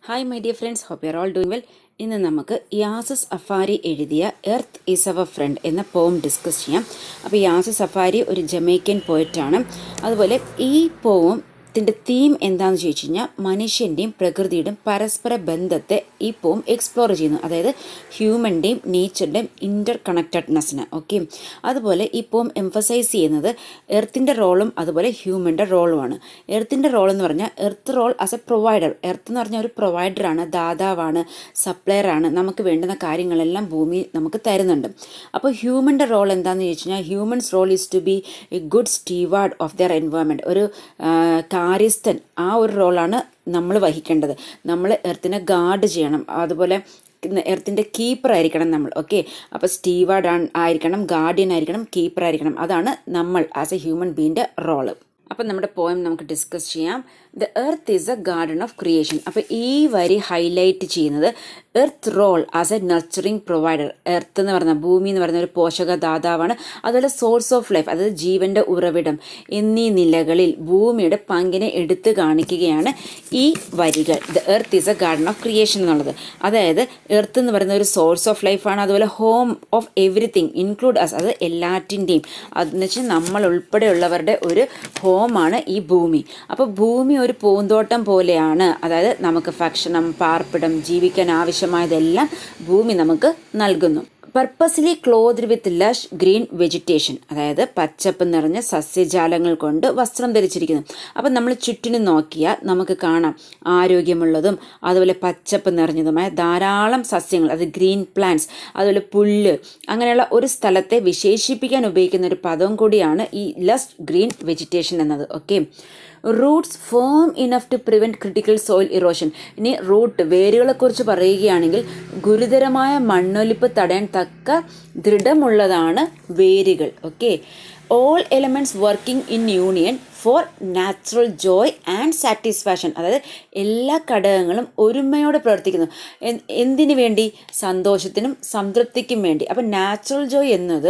Hi my dear friends, hope you are all doing well. ഇന്ന് നമുക്ക് യാസിസ് അഫാരി എഴുതിയ earth is our front എന്ന പോം ഡിസ്കസ് ചെയ്യാം. അപ്പോൾ യാസിസ് അഫാരി ഒരു ജമൈക്കൻ പോയറ്റാണ്. അതുപോലെ ഈ പോം തീം എന്താണെന്ന് ചോദിച്ചു കഴിഞ്ഞാൽ മനുഷ്യൻ്റെയും പ്രകൃതിയുടെയും പരസ്പര ബന്ധത്തെ ഈ പോം എക്സ്പ്ലോർ ചെയ്യുന്നു. അതായത് ഹ്യൂമൻ്റെയും നേച്ചറിൻ്റെയും ഇൻ്റർ കണക്റ്റഡ്നെസ്സിന്. ഓക്കെ, അതുപോലെ ഈ പോം എംഫസൈസ് ചെയ്യുന്നത് എർത്തിൻ്റെ റോളും അതുപോലെ ഹ്യൂമൻ്റെ റോളുമാണ്. എർത്തിൻ്റെ റോൾ എന്ന് പറഞ്ഞാൽ earth role as a provider. Earth എന്ന് പറഞ്ഞാൽ ഒരു പ്രൊവൈഡറാണ്, ദാതാവാണ്, സപ്ലയറാണ്. നമുക്ക് വേണ്ടുന്ന കാര്യങ്ങളെല്ലാം ഭൂമി നമുക്ക് തരുന്നുണ്ട്. അപ്പോൾ ഹ്യൂമൻ്റെ റോൾ എന്താണെന്ന് ചോദിച്ചു കഴിഞ്ഞാൽ humans role is to be a good steward of their environment. ഒരു കാര്യസ്ഥൻ, ആ ഒരു റോളാണ് നമ്മൾ വഹിക്കേണ്ടത്. നമ്മൾ എർത്തിനെ ഗാർഡ് ചെയ്യണം. അതുപോലെ എർത്തിൻ്റെ കീപ്പർ ആയിരിക്കണം നമ്മൾ. ഓക്കെ, അപ്പോൾ സ്റ്റീവാർഡ് ആയിരിക്കണം, ഗാർഡിയൻ ആയിരിക്കണം, കീപ്പർ ആയിരിക്കണം. അതാണ് നമ്മൾ ആസ് എ ഹ്യൂമൻ ബീയിൻ്റെ റോള്. അപ്പം നമ്മുടെ പോയം നമുക്ക് ഡിസ്കസ് ചെയ്യാം. The earth is a garden of creation. അപ്പോൾ ഈ വരി ഹൈലൈറ്റ് ചെയ്യുന്നത് earth role as a nurturing provider. Earth എന്ന് പറഞ്ഞാൽ ഭൂമി എന്ന് പറയുന്ന ഒരു പോഷക ദാതാവാണ്. അതുപോലെ സോഴ്സ് ഓഫ് ലൈഫ്, അതായത് ജീവൻ്റെ ഉറവിടം എന്നീ നിലകളിൽ ഭൂമിയുടെ പങ്കിനെ എടുത്തു കാണിക്കുകയാണ് ഈ വരികൾ. The earth is a garden of creation എന്നുള്ളത്. അതായത് എർത്ത് എന്ന് പറയുന്ന ഒരു സോഴ്സ് ഓഫ് ലൈഫാണ്. അതുപോലെ home of everything include us, അത് എല്ലാറ്റിൻ്റെയും, അതെന്ന് വെച്ചാൽ നമ്മൾ ഉൾപ്പെടെയുള്ളവരുടെ ഒരു ഹോമാണ് ഈ ഭൂമി. അപ്പോൾ ഭൂമി ഒരു പൂന്തോട്ടം പോലെയാണ്. അതായത് നമുക്ക് ഭക്ഷണം, പാർപ്പിടം, ജീവിക്കാൻ ആവശ്യമായതെല്ലാം ഭൂമി നമുക്ക് നൽകുന്നു. പർപ്പസ്ലി ക്ലോത്ത്ഡ് വിത്ത് ലഷ് ഗ്രീൻ വെജിറ്റേഷൻ, അതായത് പച്ചപ്പ് നിറഞ്ഞ സസ്യജാലങ്ങൾ കൊണ്ട് വസ്ത്രം ധരിച്ചിരിക്കുന്നു. അപ്പം നമ്മൾ ചുറ്റിനും നോക്കിയാൽ നമുക്ക് കാണാം ആരോഗ്യമുള്ളതും അതുപോലെ പച്ചപ്പ് നിറഞ്ഞതുമായ ധാരാളം സസ്യങ്ങൾ, അത് ഗ്രീൻ പ്ലാന്റ്സ്, അതുപോലെ പുല്ല്, അങ്ങനെയുള്ള ഒരു സ്ഥലത്തെ വിശേഷിപ്പിക്കാൻ ഉപയോഗിക്കുന്ന ഒരു പദം കൂടിയാണ് ഈ ലഷ് ഗ്രീൻ വെജിറ്റേഷൻ എന്നത്. Okay, roots firm enough to prevent critical soil erosion. ഇനി റൂട്ട്, വേരുകളെക്കുറിച്ച് പറയുകയാണെങ്കിൽ ഗുരുതരമായ മണ്ണൊലിപ്പ് തടയാൻ തക്ക ദൃഢമുള്ളതാണ് വേരുകൾ. Okay, all elements working in union for natural joy and satisfaction, അതായത് എല്ലാ ഘടകങ്ങളും ഒരുമയോടെ പ്രവർത്തിക്കുന്നു. എന്തിനു വേണ്ടി? സന്തോഷത്തിനും സംതൃപ്തിക്കും വേണ്ടി. അപ്പം നാച്ചുറൽ ജോയ് എന്നത്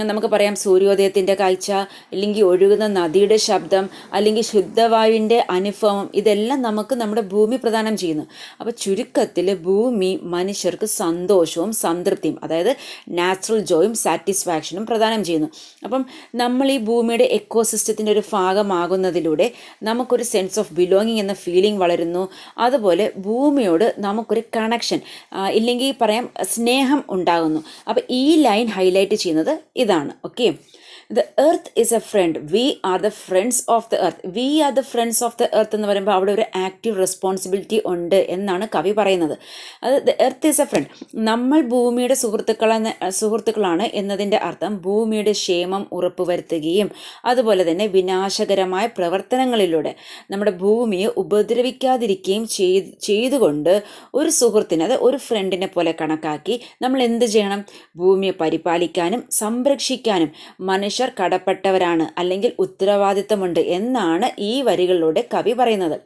നമുക്ക് പറയാം സൂര്യോദയത്തിൻ്റെ കാഴ്ച, അല്ലെങ്കിൽ ഒഴുകുന്ന നദിയുടെ ശബ്ദം, അല്ലെങ്കിൽ ശുദ്ധവായുവിൻ്റെ അനുഭവം, ഇതെല്ലാം നമുക്ക് നമ്മുടെ ഭൂമി പ്രദാനം ചെയ്യുന്നു. അപ്പോൾ ചുരുക്കത്തിൽ ഭൂമി മനുഷ്യർക്ക് സന്തോഷവും സംതൃപ്തിയും, അതായത് നാച്ചുറൽ ജോയും സാറ്റിസ്ഫാക്ഷനും പ്രദാനം ചെയ്യുന്നു. അപ്പം നമ്മൾ ഈ ഭൂമിയുടെ എക്കോസിസ്റ്റത്തിൻ്റെ ഒരു ഭാഗമാകുന്നതിലൂടെ നമുക്കൊരു സെൻസ് ഓഫ് ബിലോങ്ങിങ് എന്ന ഫീലിംഗ് വളരുന്നു. അതുപോലെ ഭൂമിയോട് നമുക്കൊരു കണക്ഷൻ, ഇല്ലെങ്കിൽ പറയാം സ്നേഹം ഉണ്ടാകുന്നു. അപ്പോൾ ഈ ലൈൻ ഹൈലൈറ്റ് ചെയ്യുന്നത് ഇതാണ്. Okay, the earth is a friend, we are the friends of the earth. We are the friends of the earth എന്ന് പറയുമ്പോൾ അവിടെ ഒരു ആക്റ്റീവ് റെസ്പോൺസിബിലിറ്റി ഉണ്ട് എന്നാണ് കവി പറയുന്നത്. അത് the earth is a front, നമ്മൾ ഭൂമിയുടെ സുഹൃത്തുക്കളാണ് എന്നതിൻ്റെ അർത്ഥം ഭൂമിയുടെ ക്ഷേമം ഉറപ്പുവരുത്തുകയും അതുപോലെ തന്നെ വിനാശകരമായ പ്രവർത്തനങ്ങളിലൂടെ നമ്മുടെ ഭൂമിയെ ഉപദ്രവിക്കാതിരിക്കുകയും ചെയ്തുകൊണ്ട് ഒരു സുഹൃത്തിനെ, അത് ഒരു ഫ്രണ്ടിനെ പോലെ കണക്കാക്കി നമ്മൾ എന്ത് ചെയ്യണം? ഭൂമിയെ പരിപാലിക്കാനും സംരക്ഷിക്കാനും മനുഷ്യർ കടപ്പെട്ടവരാണ്, അല്ലെങ്കിൽ ഉത്തരവാദിത്തമുണ്ട് എന്നാണ് ഈ വരികളിലൂടെ കവി പറയുന്നത്.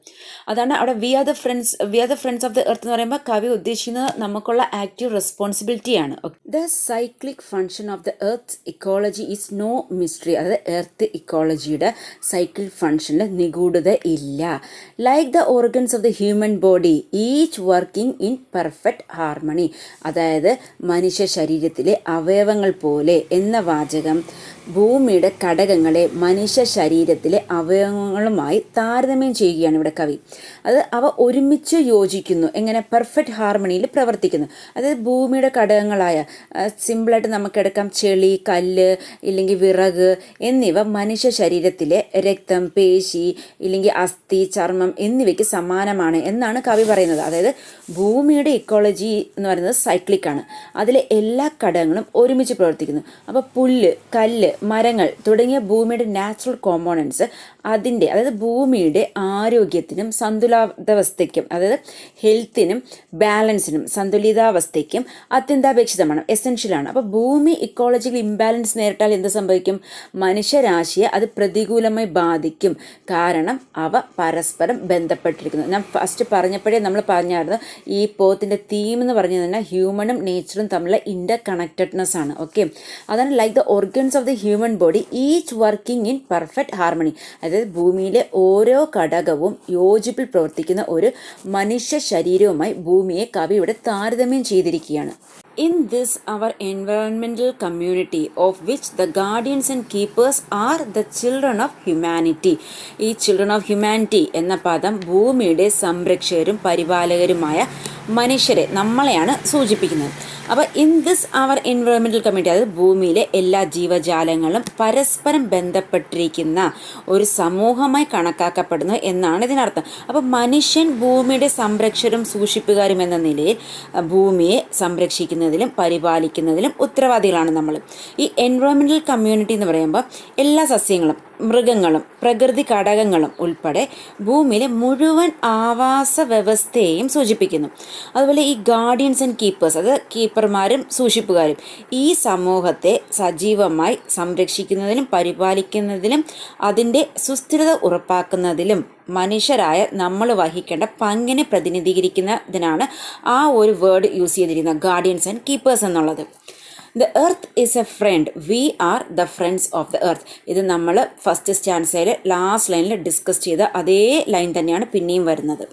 അതാണ് അവിടെ we are the friends of the earth എന്ന് പറയുമ്പോൾ കവി ഉദ്ദേശിക്കുന്നത് നമുക്കുള്ള ആക്റ്റീവ് റെസ്പോൺസിബിലിറ്റിയാണ്. The cyclic function of the earth ecology is no mystery, അതായത് എർത്ത് ഇക്കോളജിയുടെ സൈക്കിൾ ഫങ്ഷനിൽ നിഗൂഢത ഇല്ല. Like the organs of the human body each working in perfect harmony, അതായത് മനുഷ്യ ശരീരത്തിലെ അവയവങ്ങൾ പോലെ എന്ന വാചകം ഭൂമിയുടെ ഘടകങ്ങളെ മനുഷ്യ ശരീരത്തിലെ അവയവങ്ങളുമായി താരതമ്യം ചെയ്യുകയാണ് ഇവിടെ കവി. അത് അവ ഒരുമിച്ച് യോജിക്കുന്നു, എങ്ങനെ? പെർഫെക്റ്റ് ഹാർമണിയിൽ പ്രവർത്തിക്കുന്നു. അതായത് ഭൂമിയുടെ ഘടകങ്ങളായ, സിമ്പിളായിട്ട് നമുക്കെടുക്കാം, ചെളി, കല്ല്, ഇല്ലെങ്കിൽ വിറക് എന്നിവ മനുഷ്യ ശരീരത്തിലെ രക്തം, പേശി, ഇല്ലെങ്കിൽ അസ്ഥി, ചർമ്മം എന്നിവയ്ക്ക് സമാനമാണ് എന്നാണ് കവി പറയുന്നത്. അതായത് ഭൂമിയുടെ ഇക്കോളജി എന്ന് പറയുന്നത് സൈക്ലിക്കാണ്. അതിലെ എല്ലാ ഘടകങ്ങളും ഒരുമിച്ച് പ്രവർത്തിക്കുന്നു. അപ്പോൾ പുല്ല്, കല്ല്, മരങ്ങൾ തുടങ്ങിയ ഭൂമിയുടെ നാച്ചുറൽ കോമ്പോണൻസ് അതിൻ്റെ, അതായത് ഭൂമിയുടെ ആരോഗ്യത്തിനും സന്തുലിതാവസ്ഥയ്ക്കും, അതായത് ഹെൽത്തിനും ബാലൻസിനും സന്തുലിതാവസ്ഥയ്ക്കും അത്യന്താപേക്ഷിതമാണ്, എസെൻഷ്യലാണ്. അപ്പോൾ ഭൂമി ഇക്കോളജിക്കൽ ഇംബാലൻസ് നേരിട്ടാൽ എന്ത് സംഭവിക്കും? മനുഷ്യരാശിയെ അത് പ്രതികൂലമായി ബാധിക്കും. കാരണം അവ പരസ്പരം ബന്ധപ്പെട്ടിരിക്കുന്നു. ഞാൻ ഫസ്റ്റ് പറഞ്ഞപ്പോഴേ നമ്മൾ പറഞ്ഞായിരുന്നു ഈ പോത്തിൻ്റെ തീം എന്ന് പറഞ്ഞു തന്നെ ഹ്യൂമനും നേച്ചറും തമ്മിലുള്ള ഇൻ്റർ കണക്റ്റഡ്നെസ് ആണ്. ഓക്കെ, അതാണ് like the organs of the human body each working in perfect harmony. അതായത് ഭൂമിയിലെ ഓരോ ഘടകവും യോജിപ്പിൽ പ്രവർത്തിക്കുന്ന ഒരു മനുഷ്യ ശരീരവുമായി ഭൂമിയെ കവി ഇവിടെ താരതമ്യം ചെയ്തിരിക്കുകയാണ്. In this our environmental community of which the guardians and keepers are the children of humanity. ഈ children of humanity എന്ന പദം ഭൂമിയുടെ സംരക്ഷകരും പരിപാലകരുമായ മനുഷ്യരെ നമ്മളെയാണ് സൂചിപ്പിക്കുന്നത്. അപ്പോൾ in this our environmental community, അതായത് ഭൂമിയിലെ എല്ലാ ജീവജാലങ്ങളും പരസ്പരം ബന്ധപ്പെട്ടിരിക്കുന്ന ഒരു സമൂഹമായി കണക്കാക്കപ്പെടുന്നു എന്നാണ് ഇതിനർത്ഥം. അപ്പോൾ മനുഷ്യൻ ഭൂമിയുടെ സംരക്ഷകരും സൂക്ഷിപ്പുകാരും എന്ന നിലയിൽ ഭൂമിയെ സംരക്ഷിക്കുന്നതിലും പരിപാലിക്കുന്നതിലും ഉത്തരവാദികളാണ് നമ്മൾ. ഈ എൻവയോൺമെൻറ്റൽ കമ്മ്യൂണിറ്റി എന്ന് പറയുമ്പോൾ എല്ലാ സസ്യങ്ങളും മൃഗങ്ങളും പ്രകൃതി ഘടകങ്ങളും ഉൾപ്പെടെ ഭൂമിയിലെ മുഴുവൻ ആവാസ വ്യവസ്ഥയെയും സൂചിപ്പിക്കുന്നു. അതുപോലെ ഈ ഗാർഡിയൻസ് ആൻഡ് കീപ്പേഴ്സ്, അത് കീപ്പർമാരും സൂക്ഷിപ്പുകാരും ഈ സമൂഹത്തെ സജീവമായി സംരക്ഷിക്കുന്നതിലും പരിപാലിക്കുന്നതിലും അതിൻ്റെ സുസ്ഥിരത ഉറപ്പാക്കുന്നതിലും മനുഷ്യരായ നമ്മൾ വഹിക്കേണ്ട പങ്കിനെ പ്രതിനിധീകരിക്കുന്നതിനാണ് ആ ഒരു വേർഡ് യൂസ് ചെയ്തിരിക്കുന്നത്, ഗാർഡിയൻസ് ആൻഡ് കീപ്പേഴ്സ് എന്നുള്ളത്. The earth is a friend. We are the friends of the earth. ഇത് നമ്മൾ ഫസ്റ്റ് സ്റ്റാൻസയിൽ ലാസ്റ്റ് ലൈനിൽ ഡിസ്കസ് ചെയ്ത അതേ ലൈൻ തന്നെയാണ് പിന്നെയും വരുന്നത്.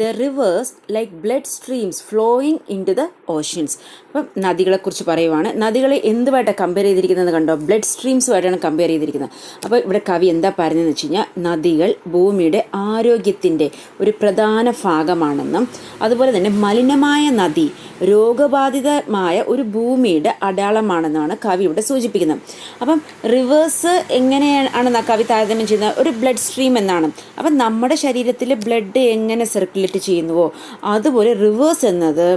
The rivers like blood streams flowing into the oceans. അപ്പം നദികളെക്കുറിച്ച് പറയുവാണ്. നദികളെ എന്തുമായിട്ടാണ് കമ്പയർ ചെയ്തിരിക്കുന്നത് കണ്ടോ? ബ്ലഡ് സ്ട്രീംസുമായിട്ടാണ് കമ്പയർ ചെയ്തിരിക്കുന്നത്. അപ്പോൾ ഇവിടെ കവി എന്താ പറയുന്നതെന്ന് വെച്ച് കഴിഞ്ഞാൽ നദികൾ ഭൂമിയുടെ ആരോഗ്യത്തിൻ്റെ ഒരു പ്രധാന ഭാഗമാണെന്നും അതുപോലെ തന്നെ മലിനമായ നദി രോഗബാധിതമായ ഒരു ഭൂമിയുടെ അടയാളമാണെന്നാണ് കവി ഇവിടെ സൂചിപ്പിക്കുന്നത്. അപ്പം റിവേഴ്സ് എങ്ങനെയാണ് കവി താരതമ്യം ചെയ്യുന്നത്? ഒരു ബ്ലഡ് സ്ട്രീം എന്നാണ്. അപ്പം നമ്മുടെ ശരീരത്തിൽ ബ്ലഡ് എങ്ങനെ സർക്കുലേറ്റ് ചെയ്യുന്നുവോ അതുപോലെ റിവേഴ്സ് എന്നത്,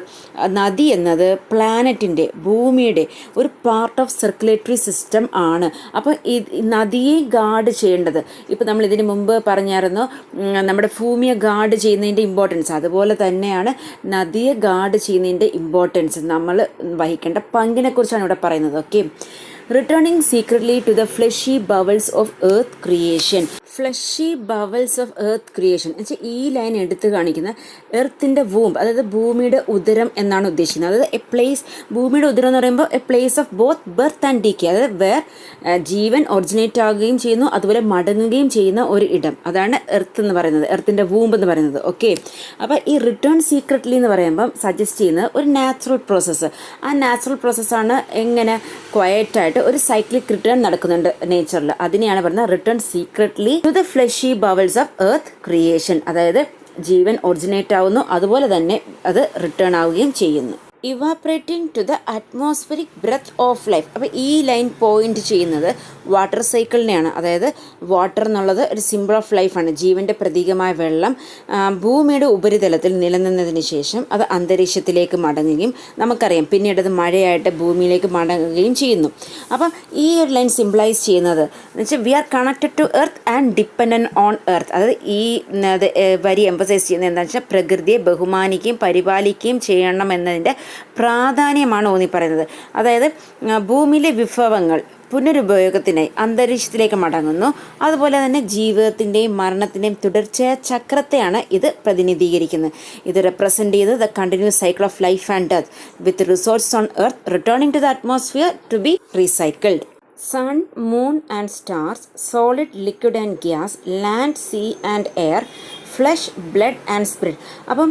നദി എന്നത് പ്ലാനറ്റിൻ്റെ ഭൂമിയുടെ ഒരു പാർട്ട് ഓഫ് സർക്കുലേറ്ററി സിസ്റ്റം ആണ്. അപ്പോൾ ഈ നദിയെ ഗാർഡ് ചെയ്യേണ്ടത്, ഇപ്പോൾ നമ്മൾ ഇതിന് മുമ്പ് പറഞ്ഞായിരുന്നു നമ്മുടെ ഭൂമിയെ ഗാർഡ് ചെയ്യുന്നതിൻ്റെ ഇമ്പോർട്ടൻസ്, അതുപോലെ തന്നെയാണ് നദിയെ ഗാർഡ് ചെയ്യുന്നതിൻ്റെ ഇമ്പോർട്ടൻസ്, നമ്മൾ വഹിക്കേണ്ട പങ്കിനെക്കുറിച്ചാണ് ഇവിടെ പറയുന്നത്. Okay, returning secretly to the fleshy bowels of earth creation. Fleshy bowels of earth creation എന്ന് വെച്ചാൽ ഈ ലൈൻ എടുത്ത് കാണിക്കുന്ന എർത്തിൻ്റെ വൂംബ്, അതായത് ഭൂമിയുടെ ഉദരം എന്നാണ് ഉദ്ദേശിക്കുന്നത്. അതായത് എ പ്ലേസ്, ഭൂമിയുടെ ഉദരം എന്ന് പറയുമ്പോൾ A place of both birth and ഡീക്കെ, അതായത് വേർ ജീവൻ ഒറിജിനേറ്റ് ആകുകയും ചെയ്യുന്നു അതുപോലെ മടങ്ങുകയും ചെയ്യുന്ന ഒരു ഇടം, അതാണ് എർത്ത് എന്ന് പറയുന്നത്, എർത്തിൻ്റെ വൂംബ് എന്ന് പറയുന്നത്. ഓക്കെ, അപ്പോൾ ഈ റിട്ടേൺ സീക്രട്ട്ലി എന്ന് പറയുമ്പം സജസ്റ്റ് ചെയ്യുന്നത് ഒരു നാച്ചുറൽ പ്രോസസ്സ്. ആ നാച്ചുറൽ പ്രോസസ്സാണ് എങ്ങനെ ക്വയറ്റായിട്ട് ഒരു സൈക്ലിക് റിട്ടേൺ നടക്കുന്നുണ്ട് നേച്ചറിൽ, അതിനെയാണ് പറയുന്നത് return secretly to the fleshy bowels of earth creation. അതായത് ജീവൻ ഒറിജിനേറ്റ് ആവുന്നു അതുപോലെ തന്നെ അത് റിട്ടേൺ ആവുകയും ചെയ്യുന്നു. Evaporating to the atmospheric breath of life. അപ്പോൾ ഈ ലൈൻ പോയിന്റ് ചെയ്യുന്നത് വാട്ടർ സൈക്കിളിനെയാണ്. അതായത് വാട്ടർ എന്നുള്ളത് ഒരു സിമ്പിൾ ഓഫ് ലൈഫാണ്, ജീവൻ്റെ പ്രതീകമായ വെള്ളം ഭൂമിയുടെ ഉപരിതലത്തിൽ നിലനിന്നതിന് ശേഷം അത് അന്തരീക്ഷത്തിലേക്ക് മടങ്ങുകയും നമുക്കറിയാം പിന്നീട് അത് മഴയായിട്ട് ഭൂമിയിലേക്ക് മടങ്ങുകയും ചെയ്യുന്നു. അപ്പം ഈ ഒരു ലൈൻ സിംപ്ലൈസ് ചെയ്യുന്നത് എന്ന് വെച്ചാൽ we are connected to earth and dependent on earth. അതായത് ഈ വരി എംഫസൈസ് ചെയ്യുന്നത് എന്താണെന്ന് വെച്ചാൽ പ്രകൃതിയെ ബഹുമാനിക്കുകയും പരിപാലിക്കുകയും ചെയ്യണം എന്നതിൻ്റെ പ്രാധാന്യമാണ് ഊന്നി പറയുന്നത്. അതായത് ഭൂമിയിലെ വിഭവങ്ങൾ പുനരുപയോഗത്തിനായി അന്തരീക്ഷത്തിലേക്ക് മടങ്ങുന്നു, അതുപോലെ തന്നെ ജീവിതത്തിൻ്റെയും മരണത്തിൻ്റെയും തുടർച്ചയായ ചക്രത്തെയാണ് ഇത് പ്രതിനിധീകരിക്കുന്നത്. ഇത് റെപ്രസെൻ്റ് ചെയ്ത് the continuous cycle of life and death with resources on earth returning to the atmosphere to be recycled. Sun, moon and stars, solid, liquid and gas, land, sea and air, flesh, blood and spirit. അപ്പം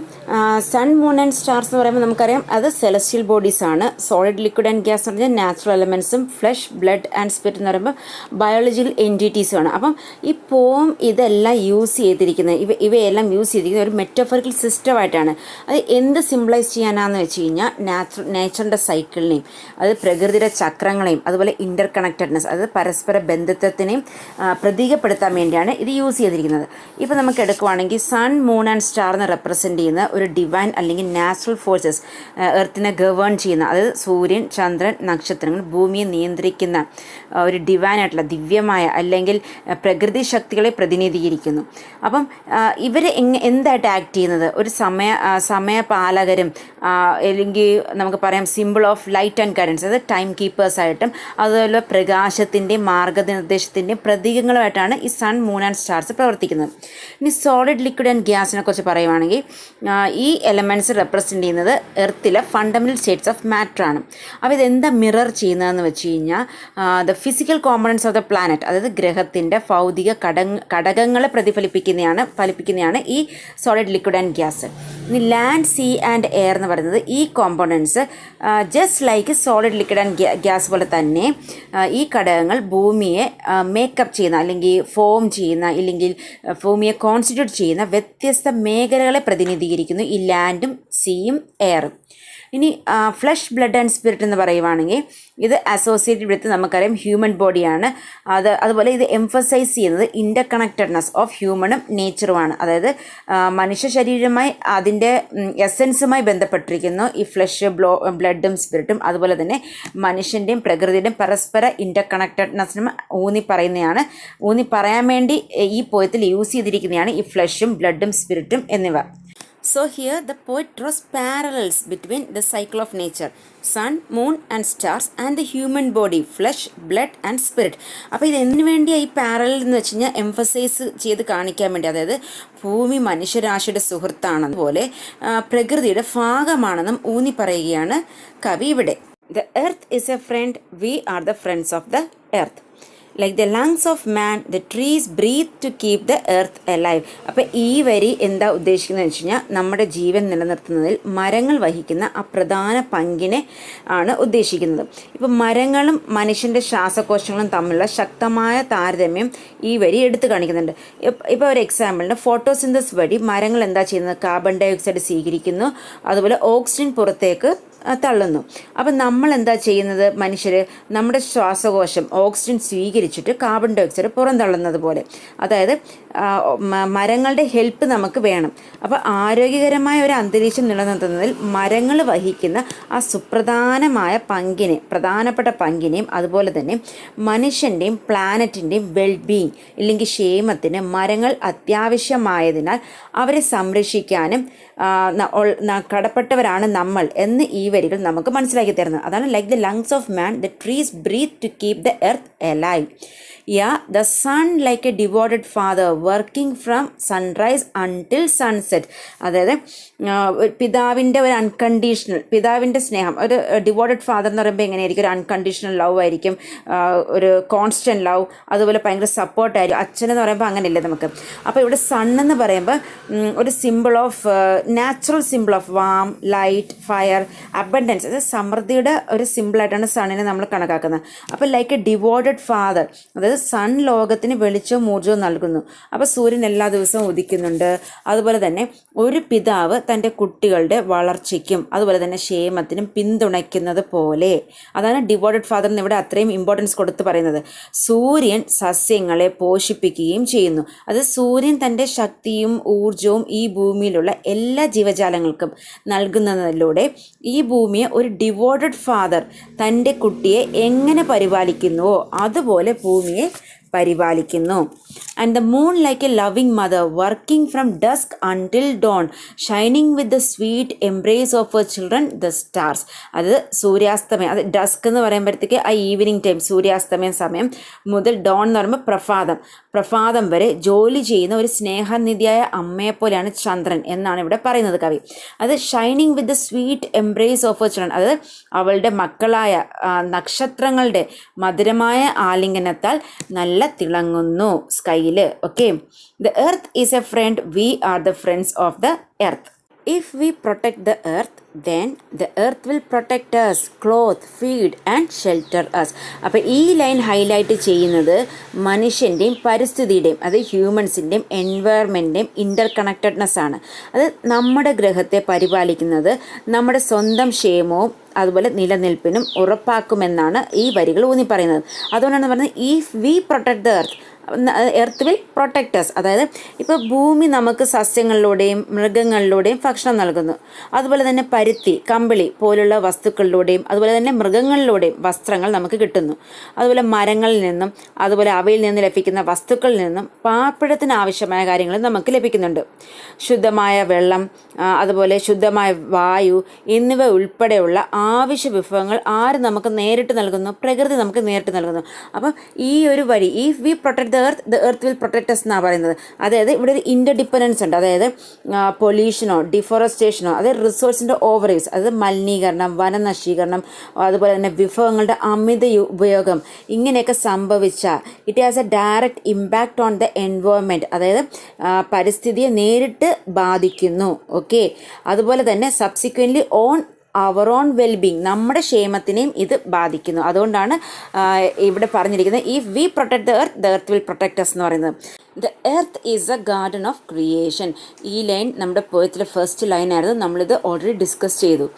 sun, moon and stars എന്ന് പറയുമ്പോൾ നമുക്കറിയാം അത് celestial bodies ആണ്. Solid, liquid and gas എന്ന് പറഞ്ഞാൽ natural എലമെൻസും, flesh, blood and spirit എന്ന് പറയുമ്പോൾ ബയോളജിക്കൽ എൻറ്റിറ്റീസും ആണ്. അപ്പം ഈ പോം ഇതെല്ലാം യൂസ് ചെയ്തിരിക്കുന്നത് ഇവയെല്ലാം യൂസ് ചെയ്തിരിക്കുന്നത് ഒരു മെറ്റഫറിക്കൽ സിസ്റ്റമായിട്ടാണ്. അത് എന്ത് സിംബിളൈസ് ചെയ്യാനാണെന്ന് വെച്ച് കഴിഞ്ഞാൽ നേച്ചറിൻ്റെ സൈക്കിളിനെയും അത് പ്രകൃതിയുടെ ചക്രങ്ങളെയും അതുപോലെ ഇൻ്റർ കണക്റ്റഡ്നെസ്, അത് പരസ്പര ബന്ധത്വത്തിനെയും പ്രതീകപ്പെടുത്താൻ വേണ്ടിയാണ് ഇത് യൂസ് ചെയ്തിരിക്കുന്നത്. ഇപ്പോൾ നമുക്ക് എടുക്കുവാണെങ്കിൽ സൺ, മൂൺ ആൻഡ് സ്റ്റാറിനെ റെപ്രസെൻ്റ് ചെയ്യുന്ന ഒരു ഡിവൈൻ അല്ലെങ്കിൽ നാച്ചുറൽ ഫോഴ്സസ് എർത്തിനെ ഗവേൺ ചെയ്യുന്ന, അതായത് സൂര്യൻ, ചന്ദ്രൻ, നക്ഷത്രങ്ങൾ ഭൂമിയെ നിയന്ത്രിക്കുന്ന ഒരു ഡിവൈനായിട്ടുള്ള ദിവ്യമായ അല്ലെങ്കിൽ പ്രകൃതി ശക്തികളെ പ്രതിനിധീകരിക്കുന്നു. അപ്പം ഇവർ എന്തായിട്ട് ആക്ട് ചെയ്യുന്നത്? ഒരു സമയപാലകരും അല്ലെങ്കിൽ നമുക്ക് പറയാം simple of light and guidance, അതായത് ടൈം കീപ്പേഴ്സായിട്ടും അതുപോലെ പ്രകാശത്തിൻ്റെയും മാർഗനിർദ്ദേശത്തിൻ്റെയും പ്രതീകങ്ങളുമായിട്ടാണ് ഈ സൺ, മൂൺ ആൻഡ് സ്റ്റാർസ് പ്രവർത്തിക്കുന്നത്. ഇനി സോളിഡ് സോളിഡ് ലിക്വിഡ് ആൻഡ് ഗ്യാസിനെ കുറിച്ച് പറയുവാണെങ്കിൽ ഈ എലമെൻറ്റ്സ് റെപ്രസെൻ്റ് ചെയ്യുന്നത് എർത്തിലെ ഫണ്ടമെൻ്റൽ സ്റ്റേറ്റ്സ് ഓഫ് മാറ്റർ ആണ്. അപ്പോൾ ഇതെന്താ മിറർ ചെയ്യുന്നതെന്ന് വെച്ച് കഴിഞ്ഞാൽ the physical components of the planet, അതായത് ഗ്രഹത്തിൻ്റെ ഭൗതിക ഘടകങ്ങളെ ഫലിപ്പിക്കുന്നതാണ് ഈ സോളിഡ് ലിക്വിഡ് ആൻഡ് ഗ്യാസ്. ഇനി ലാൻഡ്, സീ ആൻഡ് എയർ എന്ന് പറയുന്നത് ഈ components just like solid liquid and gas പോലെ തന്നെ ഈ ഘടകങ്ങൾ ഭൂമിയെ മേക്കപ്പ് ചെയ്യുന്ന അല്ലെങ്കിൽ ഫോം ചെയ്യുന്ന ഇല്ലെങ്കിൽ ഭൂമിയെ കോൺസ്റ്റിറ്റ്യൂട്ട് ചെയ്യുന്ന വ്യത്യസ്ത മേഖലകളെ പ്രതിനിധീകരിക്കുന്നു ഈ ലാൻഡും സീയും എയറും. ഇനി ഫ്ലഷ്, ബ്ലഡ് ആൻഡ് സ്പിരിറ്റ് എന്ന് പറയുവാണെങ്കിൽ ഇത് അസോസിയേറ്റഡ് വിത്ത് നമുക്കറിയാം ഹ്യൂമൻ ബോഡിയാണ്. അതുപോലെ ഇത് എംഫസൈസ് ചെയ്യുന്നത് ഇൻ്റർ കണക്റ്റഡ്നെസ് ഓഫ് ഹ്യൂമണും നേച്ചറുമാണ്. അതായത് മനുഷ്യ ശരീരവുമായി അതിൻ്റെ എസൻസുമായി ബന്ധപ്പെട്ടിരിക്കുന്നു ഈ ഫ്ലഷ്, ബ്ലഡും സ്പിരിറ്റും. അതുപോലെ തന്നെ മനുഷ്യൻ്റെയും പ്രകൃതിയുടെയും പരസ്പര ഇൻ്റർ കണക്റ്റഡ്നെസ്സിനും ഊന്നി പറയാൻ വേണ്ടി ഈ പോയത്തിൽ യൂസ് ചെയ്തിരിക്കുന്നതാണ് ഈ ഫ്ലഷും ബ്ലഡും സ്പിരിറ്റും എന്നിവ. So here the poet draws parallels between the cycle of nature, sun, moon and stars and the human body, flesh, blood and spirit. അപ്പോൾ ഇത് എന്തിനു വേണ്ടിയാണ് ഈ പാരലൽ എന്ന് വെച്ച് കഴിഞ്ഞാൽ എംഫസൈസ് ചെയ്ത് കാണിക്കാൻ വേണ്ടി, അതായത് ഭൂമി മനുഷ്യരാശിയുടെ സുഹൃത്താണെന്നതുപോലെ പ്രകൃതിയുടെ ഭാഗമാണെന്നും ഊന്നി പറയുകയാണ് കവി ഇവിടെ. The earth is a friend, we are the friends of the earth. Like the lungs of man, the trees breathe to keep the earth alive. അപ്പോൾ ഈ വരി എന്താ ഉദ്ദേശിക്കുന്നത് വെച്ച് കഴിഞ്ഞാൽ നമ്മുടെ ജീവൻ നിലനിർത്തുന്നതിൽ മരങ്ങൾ വഹിക്കുന്ന ആ പ്രധാന പങ്കിനെ ആണ് ഉദ്ദേശിക്കുന്നത്. ഇപ്പോൾ മരങ്ങളും മനുഷ്യൻ്റെ ശ്വാസകോശങ്ങളും തമ്മിലുള്ള ശക്തമായ താരതമ്യം ഈ വരി എടുത്തു കാണിക്കുന്നുണ്ട്. ഇപ്പോൾ ഒരു എക്സാമ്പിളിന് ഫോട്ടോസിന്തസിസ് വഴി മരങ്ങൾ എന്താ ചെയ്യുന്നത്, കാർബൺ ഡൈ ഓക്സൈഡ് സ്വീകരിക്കുന്നു, അതുപോലെ ഓക്സിജൻ പുറത്തേക്ക് തള്ളുന്നു. അപ്പം നമ്മൾ എന്താ ചെയ്യുന്നത്, മനുഷ്യർ നമ്മുടെ ശ്വാസകോശം ഓക്സിജൻ സ്വീകരിച്ചിട്ട് കാർബൺ ഡൈ ഓക്സൈഡ് പുറന്തള്ളുന്നത് പോലെ. അതായത് മരങ്ങളുടെ ഹെൽപ്പ് നമുക്ക് വേണം. അപ്പോൾ ആരോഗ്യകരമായ ഒരു അന്തരീക്ഷം നിലനിർത്തുന്നതിൽ മരങ്ങൾ വഹിക്കുന്ന ആ പ്രധാനപ്പെട്ട പങ്കിനെയും അതുപോലെ തന്നെ മനുഷ്യൻ്റെയും പ്ലാനറ്റിൻ്റെയും വെൽബീയിങ് ഇല്ലെങ്കിൽ ക്ഷേമത്തിന് മരങ്ങൾ അത്യാവശ്യമായതിനാൽ അവരെ സംരക്ഷിക്കാനും കടപ്പെട്ടവരാണ് നമ്മൾ എന്ന് ഈ വരികൾ നമുക്ക് മനസ്സിലാക്കി തരുന്നത്. അതാണ് like the lungs of man, the trees breathe to keep the earth alive. The sun like a devoted father working from sunrise until sunset. അതായത് പിതാവിൻ്റെ ഒരു പിതാവിൻ്റെ സ്നേഹം, ഒരു ഡിവോട്ടഡ് ഫാദർ എന്ന് പറയുമ്പോൾ എങ്ങനെയായിരിക്കും, ഒരു അൺകണ്ടീഷണൽ ലവ് ആയിരിക്കും, ഒരു കോൺസ്റ്റൻറ്റ് ലവ്, അതുപോലെ ഭയങ്കര സപ്പോർട്ടായിരിക്കും. അച്ഛനെന്ന് പറയുമ്പോൾ അങ്ങനെയല്ലേ നമുക്ക്. അപ്പോൾ ഇവിടെ സൺ എന്ന് പറയുമ്പോൾ ഒരു simple of natural simple of warm, light, fire, abundance, അതായത് സമൃദ്ധിയുടെ ഒരു സിമ്പിളായിട്ടാണ് സണ്ണിനെ നമ്മൾ കണക്കാക്കുന്നത്. അപ്പോൾ ലൈക്ക് എ ഡിവോട്ടഡ് ഫാദർ, അതായത് സൺ ലോകത്തിന് വെളിച്ചവും ഊർജ്ജവും നൽകുന്നു. അപ്പോൾ സൂര്യൻ എല്ലാ ദിവസവും ഉദിക്കുന്നുണ്ട്. അതുപോലെ തന്നെ ഒരു പിതാവ് തൻ്റെ കുട്ടികളുടെ വളർച്ചയ്ക്കും അതുപോലെ തന്നെ ക്ഷേമത്തിനും പിന്തുണയ്ക്കുന്നത് പോലെ, അതാണ് ഡിവോട്ടഡ് ഫാദർ എന്ന് ഇവിടെ അത്രയും ഇമ്പോർട്ടൻസ് കൊടുത്ത് പറയുന്നത്. സൂര്യൻ സസ്യങ്ങളെ പോഷിപ്പിക്കുകയും ചെയ്യുന്നു. അത് സൂര്യൻ തൻ്റെ ശക്തിയും ഊർജവും ഈ ഭൂമിയിലുള്ള എല്ലാ ജീവജാലങ്ങൾക്കും നൽകുന്നതിലൂടെ ഈ ഭൂമിയെ ഒരു ഡിവോട്ടഡ് ഫാദർ തൻ്റെ കുട്ടിയെ എങ്ങനെ പരിപാലിക്കുന്നുവോ അതുപോലെ ഭൂമിയെ പരിപാലിക്കുന്നു. And the moon like a loving mother working from dusk until dawn shining with the sweet embrace of a children the stars. അത് സൂര്യാസ്തമയം, അത് ഡസ്ക് എന്ന് പറയുമ്പോഴത്തേക്ക് ആ ഈവനിങ് ടൈം സൂര്യാസ്തമയം സമയം മുതൽ ഡോൺ എന്ന് പറയുമ്പോൾ പ്രഭാതം വരെ ജോലി ചെയ്യുന്ന ഒരു സ്നേഹനിധിയായ അമ്മയെപ്പോലെയാണ് ചന്ദ്രൻ എന്നാണ് ഇവിടെ പറയുന്നത് കവി. അത് shining with the sweet embrace of a children, അത് അവളുടെ മക്കളായ നക്ഷത്രങ്ങളുടെ മധുരമായ ആലിംഗനത്താൽ നല്ല തിളങ്ങുന്നു സ്കൈയിൽ. Okay, the earth is a friend, we are the friends of the earth. If we protect the earth, then the earth will protect us, clothe, feed and shelter us. അപ്പോൾ ഈ ലൈൻ ഹൈലൈറ്റ് ചെയ്യുന്നത് മനുഷ്യൻ്റെയും പരിസ്ഥിതിയുടെയും, അത് ഹ്യൂമൻസിൻ്റെയും എൻവയറമെൻറ്റിൻ്റെയും ഇൻ്റർ connectedness ആണ്. അത് നമ്മുടെ ഗ്രഹത്തെ പരിപാലിക്കുന്നത് നമ്മുടെ സ്വന്തം ക്ഷേമവും അതുപോലെ നിലനിൽപ്പിനും ഉറപ്പാക്കുമെന്നാണ് ഈ വരികൾ ഊന്നി പറയുന്നത്. അതുകൊണ്ടാണ് പറയുന്നത് if we protect the earth, earth will protect us. അതായത് ഇപ്പോൾ ഭൂമി നമുക്ക് സസ്യങ്ങളിലൂടെയും മൃഗങ്ങളിലൂടെയും ഭക്ഷണം നൽകുന്നു. അതുപോലെ തന്നെ പരുത്തി, കമ്പിളി പോലുള്ള വസ്തുക്കളിലൂടെയും അതുപോലെ തന്നെ മൃഗങ്ങളിലൂടെയും വസ്ത്രങ്ങൾ നമുക്ക് കിട്ടുന്നു. അതുപോലെ മരങ്ങളിൽ നിന്നും അതുപോലെ അവയിൽ നിന്ന് ലഭിക്കുന്ന വസ്തുക്കളിൽ നിന്നും പാർപ്പിടത്തിന് ആവശ്യമായ കാര്യങ്ങൾ നമുക്ക് ലഭിക്കുന്നുണ്ട്. ശുദ്ധമായ വെള്ളം, അതുപോലെ ശുദ്ധമായ വായു എന്നിവ ഉൾപ്പെടെയുള്ള ആവശ്യ വിഭവങ്ങൾ ആര് നമുക്ക് നേരിട്ട് നൽകുന്നു? പ്രകൃതി നമുക്ക് നേരിട്ട് നൽകുന്നു. അപ്പം ഈ ഒരു വരി if we protect the the earth will protect us എന്നാണ് പറയുന്നത്. അതായത് ഇവിടെ ഒരു ഇൻ്റർഡിപ്പെൻഡൻസ് ഉണ്ട്. അതായത് പൊല്യൂഷനോ ഡിഫോറസ്റ്റേഷനോ, അതായത് റിസോഴ്സിൻ്റെ ഓവർ യൂസ്, അതായത് മലിനീകരണം, വനനശീകരണം, അതുപോലെ തന്നെ വിഭവങ്ങളുടെ അമിത ഉപയോഗം, ഇങ്ങനെയൊക്കെ സംഭവിച്ചാൽ it has a direct impact on the environment, അതായത് പരിസ്ഥിതിയെ നേരിട്ട് ബാധിക്കുന്നു. ഓക്കെ, അതുപോലെ തന്നെ subsequently on our on wellbeing, നമ്മുടെ ക്ഷേമത്തിനെയും ഇത് ബാധിക്കുന്നു. അതുകൊണ്ടാണ് ഇവിടെ പറഞ്ഞിരിക്കുന്നത് if we protect the earth will protect us എന്ന് പറയുന്നത്. The earth is a garden of creation. ഈ ലൈൻ നമ്മുടെ പോയത്തിലെ ഫസ്റ്റ് ലൈനായിരുന്നു. നമ്മളിത് ഓൾറെഡി ഡിസ്കസ് ചെയ്തു.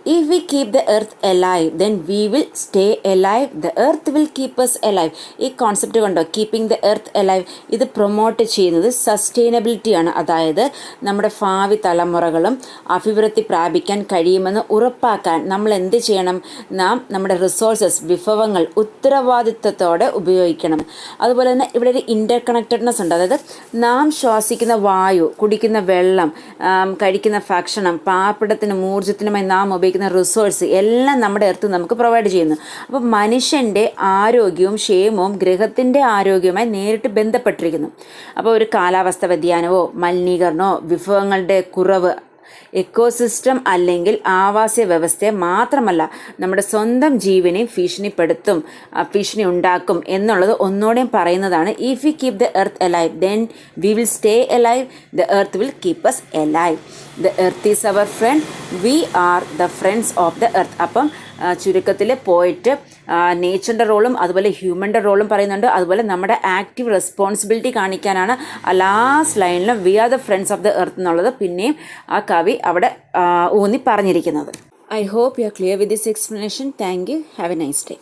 If we keep the earth alive, then we will stay alive. The earth will keep us alive. ഈ concept കണ്ടോ, കീപ്പിംഗ് ദ എർത്ത് അലൈവ്, ഇത് promote ചെയ്യുന്നത് സസ്റ്റൈനബിലിറ്റിയാണ്. അതായത് നമ്മുടെ ഭാവി തലമുറകളും അഭിവൃദ്ധി പ്രാപിക്കാൻ കഴിയുമെന്ന് ഉറപ്പാക്കാൻ നമ്മൾ എന്ത് ചെയ്യണം? നാം നമ്മുടെ റിസോഴ്സസ്, വിഭവങ്ങൾ ഉത്തരവാദിത്വത്തോടെ ഉപയോഗിക്കണം. അതുപോലെ തന്നെ ഇവിടെ ഒരു ഇൻ്റർ കണക്റ്റഡ്നെസ് ഉണ്ട്. അതായത് നാം ശ്വാസിക്കുന്ന വായു, കുടിക്കുന്ന വെള്ളം, കഴിക്കുന്ന ഭക്ഷണം, പാർപ്പിടത്തിനും ഊർജ്ജത്തിനുമായി നാം ഉപയോഗിക്കുന്ന റിസോഴ്സ് എല്ലാം നമ്മുടെ എർത്ത് നമുക്ക് പ്രൊവൈഡ് ചെയ്യുന്നു. അപ്പോൾ മനുഷ്യൻ്റെ ആരോഗ്യവും ക്ഷേമവും ഗ്രഹത്തിൻ്റെ ആരോഗ്യവുമായി നേരിട്ട് ബന്ധപ്പെട്ടിരിക്കുന്നു. അപ്പോൾ ഒരു കാലാവസ്ഥ വ്യതിയാനമോ മലിനീകരണമോ വിഭവങ്ങളുടെ കുറവ് എക്കോസിസ്റ്റം അല്ലെങ്കിൽ ആവാസ വ്യവസ്ഥയെ മാത്രമല്ല നമ്മുടെ സ്വന്തം ജീവനെയും ഭീഷണി ഉണ്ടാക്കും എന്നുള്ളത് ഒന്നുകൂടെയും പറയുന്നതാണ്. If we keep the earth alive then we will stay alive, the earth will keep us alive. The earth is our friend, we are the friends of the earth. അപ്പം ചുരുക്കത്തിൽ പോയിട്ട് നേച്ചറിൻ്റെ റോളും അതുപോലെ ഹ്യൂമൻ്റെ റോളും പറയുന്നുണ്ട്. അതുപോലെ നമ്മുടെ ആക്റ്റീവ് റെസ്പോൺസിബിലിറ്റി കാണിക്കാനാണ് ലാസ്റ്റ് ലൈനിലും we are the friends of the earth എന്നുള്ളത് പിന്നെയും ആ കവി അവിടെ ഊന്നി പറഞ്ഞിരിക്കുന്നത്. I hope you are clear with this explanation. Thank you. Have a nice day.